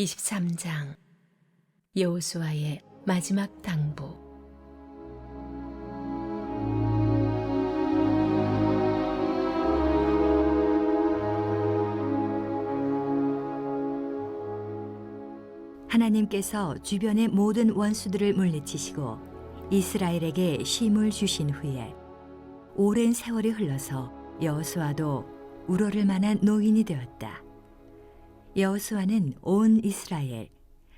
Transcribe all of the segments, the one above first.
23장 여호수아의 마지막 당부. 하나님께서 주변의 모든 원수들을 물리치시고 이스라엘에게 쉼을 주신 후에 오랜 세월이 흘러서 여호수아도 우러를 만한 노인이 되었다. 여호수아는 온 이스라엘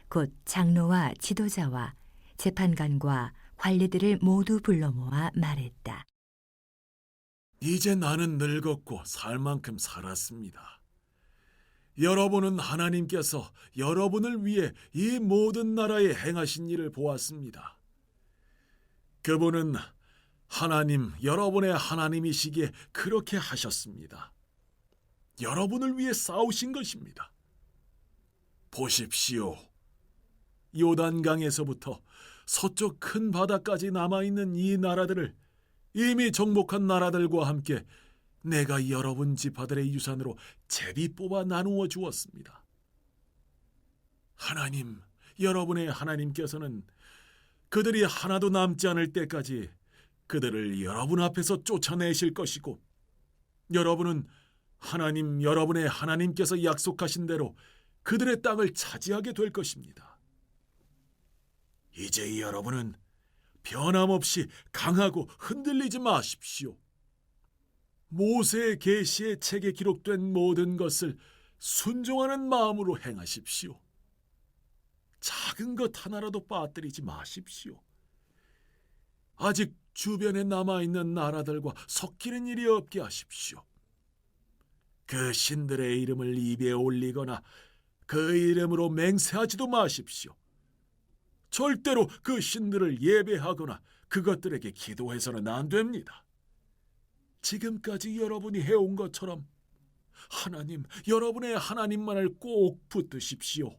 곧 장로와 지도자와 재판관과 관리들을 모두 불러 모아 말했다. 이제 나는 늙었고 살 만큼 살았습니다. 여러분은 하나님께서 여러분을 위해 이 모든 나라에 행하신 일을 보았습니다. 그분은 하나님, 여러분의 하나님이시기에 그렇게 하셨습니다. 여러분을 위해 싸우신 것입니다. 보십시오. 요단강에서부터 서쪽 큰 바다까지 남아있는 이 나라들을 이미 정복한 나라들과 함께 내가 여러분 지파들의 유산으로 제비 뽑아 나누어 주었습니다. 하나님, 여러분의 하나님께서는 그들이 하나도 남지 않을 때까지 그들을 여러분 앞에서 쫓아내실 것이고, 여러분은 하나님, 여러분의 하나님께서 약속하신 대로 그들의 땅을 차지하게 될 것입니다. 이제 여러분은 변함없이 강하고 흔들리지 마십시오. 모세의 계시의 책에 기록된 모든 것을 순종하는 마음으로 행하십시오. 작은 것 하나라도 빠뜨리지 마십시오. 아직 주변에 남아있는 나라들과 섞이는 일이 없게 하십시오. 그 신들의 이름을 입에 올리거나 그 이름으로 맹세하지도 마십시오. 절대로 그 신들을 예배하거나 그것들에게 기도해서는 안 됩니다. 지금까지 여러분이 해온 것처럼 하나님, 여러분의 하나님만을 꼭 붙드십시오.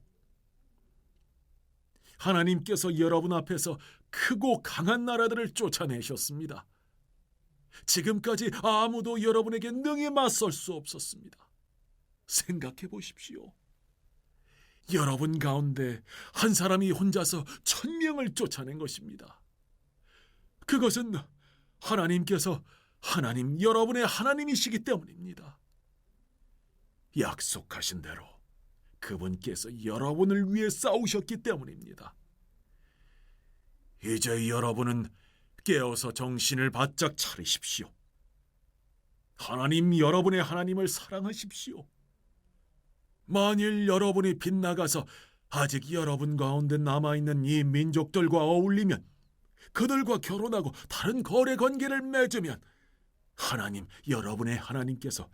하나님께서 여러분 앞에서 크고 강한 나라들을 쫓아내셨습니다. 지금까지 아무도 여러분에게 능히 맞설 수 없었습니다. 생각해 보십시오. 여러분 가운데 한 사람이 혼자서 1000명을 쫓아낸 것입니다. 그것은 하나님께서 하나님, 여러분의 하나님이시기 때문입니다. 약속하신 대로 그분께서 여러분을 위해 싸우셨기 때문입니다. 이제 여러분은 깨어서 정신을 바짝 차리십시오. 하나님, 여러분의 하나님을 사랑하십시오. 만일 여러분이 빗나가서 아직 여러분 가운데 남아있는 이 민족들과 어울리면, 그들과 결혼하고 다른 거래 관계를 맺으면 하나님, 여러분의 하나님께서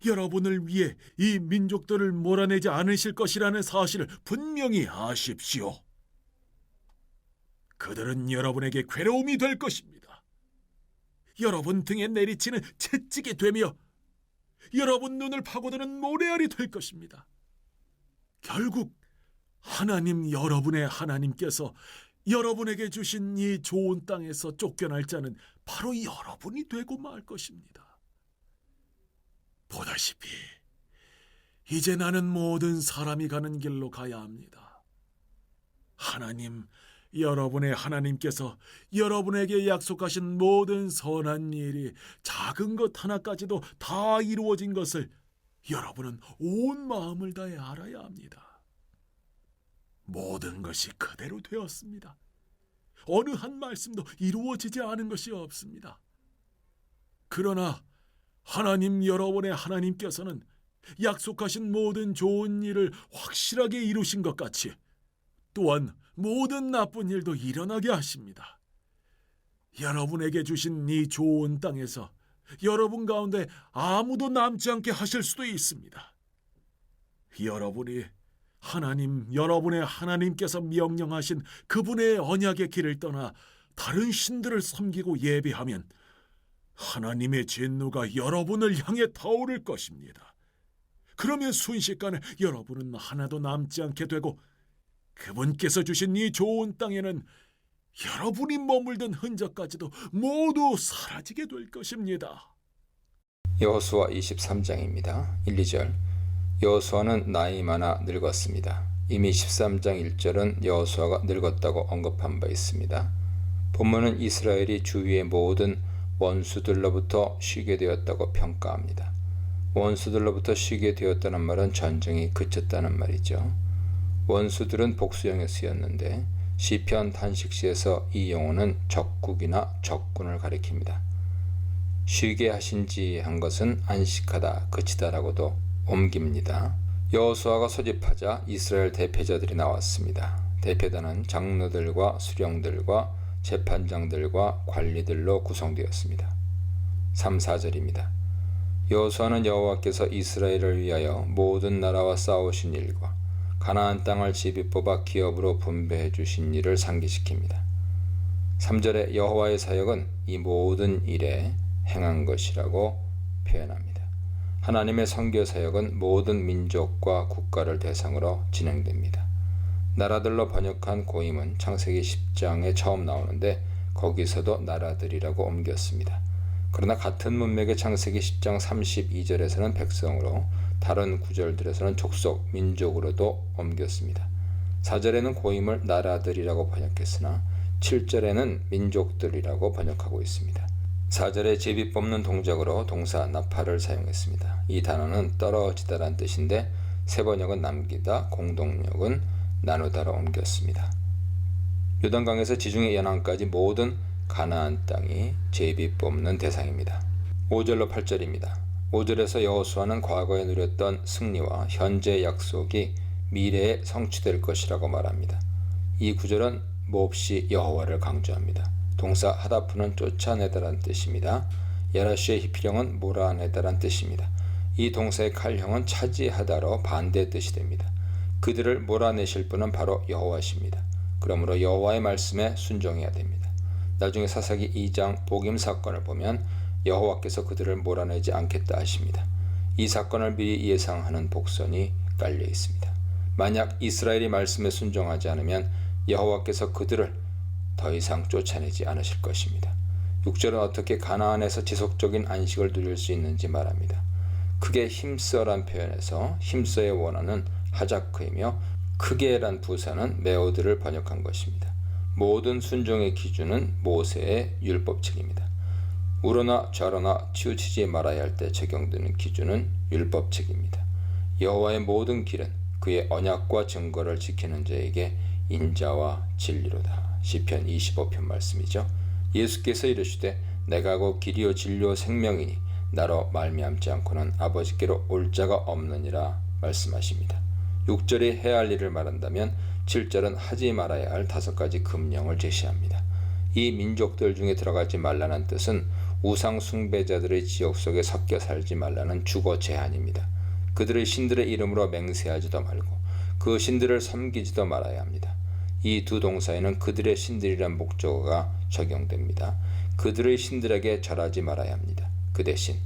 여러분을 위해 이 민족들을 몰아내지 않으실 것이라는 사실을 분명히 아십시오. 그들은 여러분에게 괴로움이 될 것입니다. 여러분 등에 내리치는 채찍이 되며 여러분 눈을 파고드는 모래알이 될 것입니다. 결국 하나님, 여러분의 하나님께서 여러분에게 주신 이 좋은 땅에서 쫓겨날 자는 바로 여러분이 되고 말 것입니다. 보다시피 이제 나는 모든 사람이 가는 길로 가야 합니다. 하나님, 여러분의 하나님께서 여러분에게 약속하신 모든 선한 일이 작은 것 하나까지도 다 이루어진 것을 여러분은 온 마음을 다해 알아야 합니다. 모든 것이 그대로 되었습니다. 어느 한 말씀도 이루어지지 않은 것이 없습니다. 그러나 하나님, 여러분의 하나님께서는 약속하신 모든 좋은 일을 확실하게 이루신 것 같이 또한 모든 나쁜 일도 일어나게 하십니다. 여러분에게 주신 이 좋은 땅에서 여러분 가운데 아무도 남지 않게 하실 수도 있습니다. 여러분이 하나님, 여러분의 하나님께서 명령하신 그분의 언약의 길을 떠나 다른 신들을 섬기고 예배하면 하나님의 진노가 여러분을 향해 타오를 것입니다. 그러면 순식간에 여러분은 하나도 남지 않게 되고 그분께서 주신 이 좋은 땅에는 여러분이 머물던 흔적까지도 모두 사라지게 될 것입니다. 여호수아 23장입니다. 1, 2절. 여호수아는 나이 많아 늙었습니다. 이미 13장 1절은 여호수아가 늙었다고 언급한 바 있습니다. 본문은 이스라엘이 주위의 모든 원수들로부터 쉬게 되었다고 평가합니다. 원수들로부터 쉬게 되었다는 말은 전쟁이 그쳤다는 말이죠. 원수들은 복수형에 쓰였는데 시편 탄식시에서 이 용어는 적국이나 적군을 가리킵니다. 쉬게 하신지 한 것은 안식하다, 그치다라고도 옮깁니다. 여호수아가 소집하자 이스라엘 대표자들이 나왔습니다. 대표단은 장로들과 수령들과 재판장들과 관리들로 구성되었습니다. 3, 4절입니다. 여호수아는 여호와께서 이스라엘을 위하여 모든 나라와 싸우신 일과 가나안 땅을 집이 뽑아 기업으로 분배해 주신 일을 상기시킵니다. 3절에 여호와의 사역은 이 모든 일에 행한 것이라고 표현합니다. 하나님의 선교 사역은 모든 민족과 국가를 대상으로 진행됩니다. 나라들로 번역한 고임은 창세기 10장에 처음 나오는데 거기서도 나라들이라고 옮겼습니다. 그러나 같은 문맥의 창세기 10장 32절에서는 백성으로, 다른 구절들에서는 족속, 민족으로도 옮겼습니다. 4절에는 고임을 나라들이라고 번역했으나 7절에는 민족들이라고 번역하고 있습니다. 4절에 제비 뽑는 동작으로 동사 나팔을 사용했습니다. 이 단어는 떨어지다란 뜻인데 세번역은 남기다, 공동역은 나누다로 옮겼습니다. 요단강에서 지중해 연안까지 모든 가나안 땅이 제비 뽑는 대상입니다. 5절로 8절입니다. 5절에서 여호수아는 과거에 누렸던 승리와 현재의 약속이 미래에 성취될 것이라고 말합니다. 이 구절은 몹시 여호와를 강조합니다. 동사 하다프는 쫓아내다란 뜻입니다. 야라시의 히피령은 몰아내다란 뜻입니다. 이 동사의 칼형은 차지하다로 반대 뜻이 됩니다. 그들을 몰아내실 분은 바로 여호와십니다. 그러므로 여호와의 말씀에 순종해야 됩니다. 나중에 사사기 2장 복임 사건을 보면 여호와께서 그들을 몰아내지 않겠다 하십니다. 이 사건을 미리 예상하는 복선이 깔려 있습니다. 만약 이스라엘이 말씀에 순종하지 않으면 여호와께서 그들을 더 이상 쫓아내지 않으실 것입니다. 6절은 어떻게 가나안에서 지속적인 안식을 누릴 수 있는지 말합니다. 크게 힘써란 표현에서 힘써의 원어는 하자크이며 크게란 부사는 메오드를 번역한 것입니다. 모든 순종의 기준은 모세의 율법책입니다. 우러나 좌로나 치우치지 말아야 할 때 적용되는 기준은 율법책입니다. 여호와의 모든 길은 그의 언약과 증거를 지키는 자에게 인자와 진리로다. 시편 25편 말씀이죠. 예수께서 이르시되 내가 곧 길이요 진리요 생명이니 나로 말미암지 않고는 아버지께로 올 자가 없느니라 말씀하십니다. 6절이 해야 할 일을 말한다면 7절은 하지 말아야 할 5가지 금령을 제시합니다. 이 민족들 중에 들어가지 말라는 뜻은 우상 숭배자들의 지역 속에 섞여 살지 말라는 주거 제한입니다. 그들의 신들의 이름으로 맹세하지도 말고 그 신들을 섬기지도 말아야 합니다. 이 두 동사에는 그들의 신들이란 목적어가 적용됩니다. 그들의 신들에게 절하지 말아야 합니다. 그 대신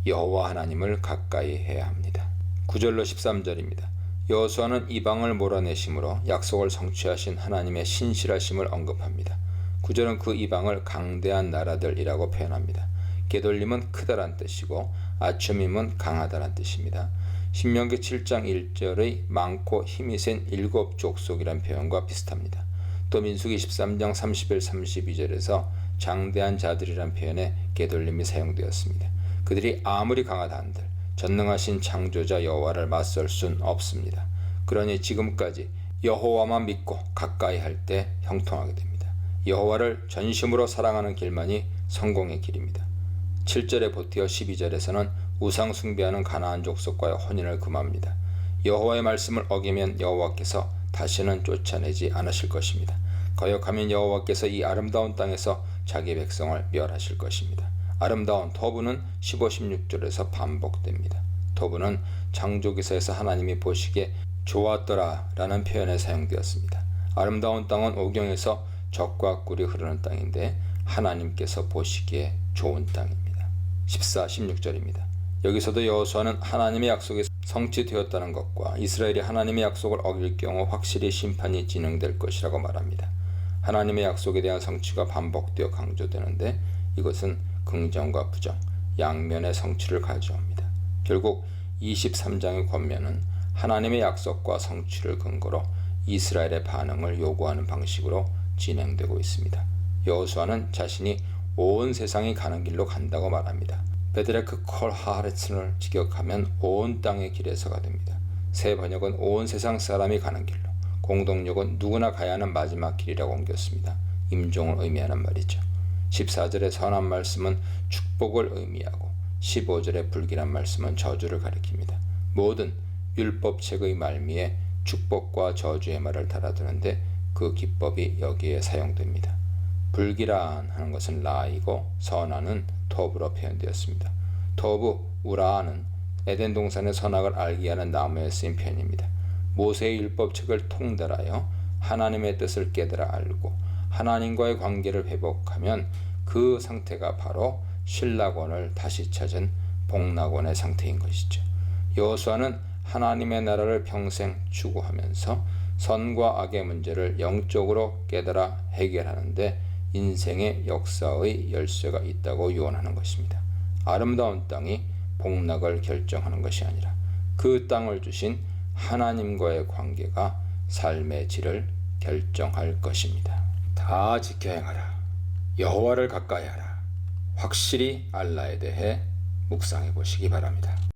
여호와 하나님을 가까이 해야 합니다. 9절로 13절입니다. 여호수아는 이방을 몰아내심으로 약속을 성취하신 하나님의 신실하심을 언급합니다. 9절은 그 이방을 강대한 나라들이라고 표현합니다. 게돌림은 크다란 뜻이고 아춤임은 강하다란 뜻입니다. 신명기 7장 1절의 많고 힘이 센 7족속이란 표현과 비슷합니다. 또 민수기 13장 31, 32절에서 장대한 자들이란 표현에 게돌림이 사용되었습니다. 그들이 아무리 강하다 한들 전능하신 창조자 여호와를 맞설 순 없습니다. 그러니 지금까지 여호와만 믿고 가까이 할 때 형통하게 됩니다. 여호와를 전심으로 사랑하는 길만이 성공의 길입니다. 7절에 보태어 12절에서는 우상 숭배하는 가나안 족속과의 혼인을 금합니다. 여호와의 말씀을 어기면 여호와께서 다시는 쫓아내지 않으실 것입니다. 거역하면 여호와께서 이 아름다운 땅에서 자기 백성을 멸하실 것입니다. 아름다운 토부는 15, 16절에서 반복됩니다. 토부는 창조기사에서 하나님이 보시기에 좋았더라 라는 표현에 사용되었습니다. 아름다운 땅은 오경에서 젖과 꿀이 흐르는 땅인데 하나님께서 보시기에 좋은 땅입니다. 14, 16절입니다. 여기서도 여호수아는 하나님의 약속이 성취되었다는 것과 이스라엘이 하나님의 약속을 어길 경우 확실히 심판이 진행될 것이라고 말합니다. 하나님의 약속에 대한 성취가 반복되어 강조되는데 이것은 긍정과 부정, 양면의 성취를 가져옵니다. 결국 23장의 권면은 하나님의 약속과 성취를 근거로 이스라엘의 반응을 요구하는 방식으로 진행되고 있습니다. 여호수아는 자신이 온 세상이 가는 길로 간다고 말합니다. 베드레크 콜 하레츠를 직역하면 온 땅의 길에서가 됩니다. 새 번역은 온 세상 사람이 가는 길로, 공동역은 누구나 가야 하는 마지막 길이라고 옮겼습니다. 임종을 의미하는 말이죠. 14절의 선한 말씀은 축복을 의미하고 15절의 불길한 말씀은 저주를 가리킵니다. 모든 율법책의 말미에 축복과 저주의 말을 달아두는데 그 기법이 여기에 사용됩니다. 불길한 하는 것은 라이고 선한은 토브로 표현되었습니다. 토브, 우라는 에덴 동산의 선악을 알게 하는 나무에 쓰인 표현입니다. 모세의 율법책을 통달하여 하나님의 뜻을 깨달아 알고 하나님과의 관계를 회복하면 그 상태가 바로 신락원을 다시 찾은 복락원의 상태인 것이죠. 여호수아는 하나님의 나라를 평생 추구하면서 선과 악의 문제를 영적으로 깨달아 해결하는데 인생의 역사의 열쇠가 있다고 유언하는 것입니다. 아름다운 땅이 복락을 결정하는 것이 아니라 그 땅을 주신 하나님과의 관계가 삶의 질을 결정할 것입니다. 다 지켜 행하라. 여호와를 가까이 하라. 확실히 알라에 대해 묵상해 보시기 바랍니다.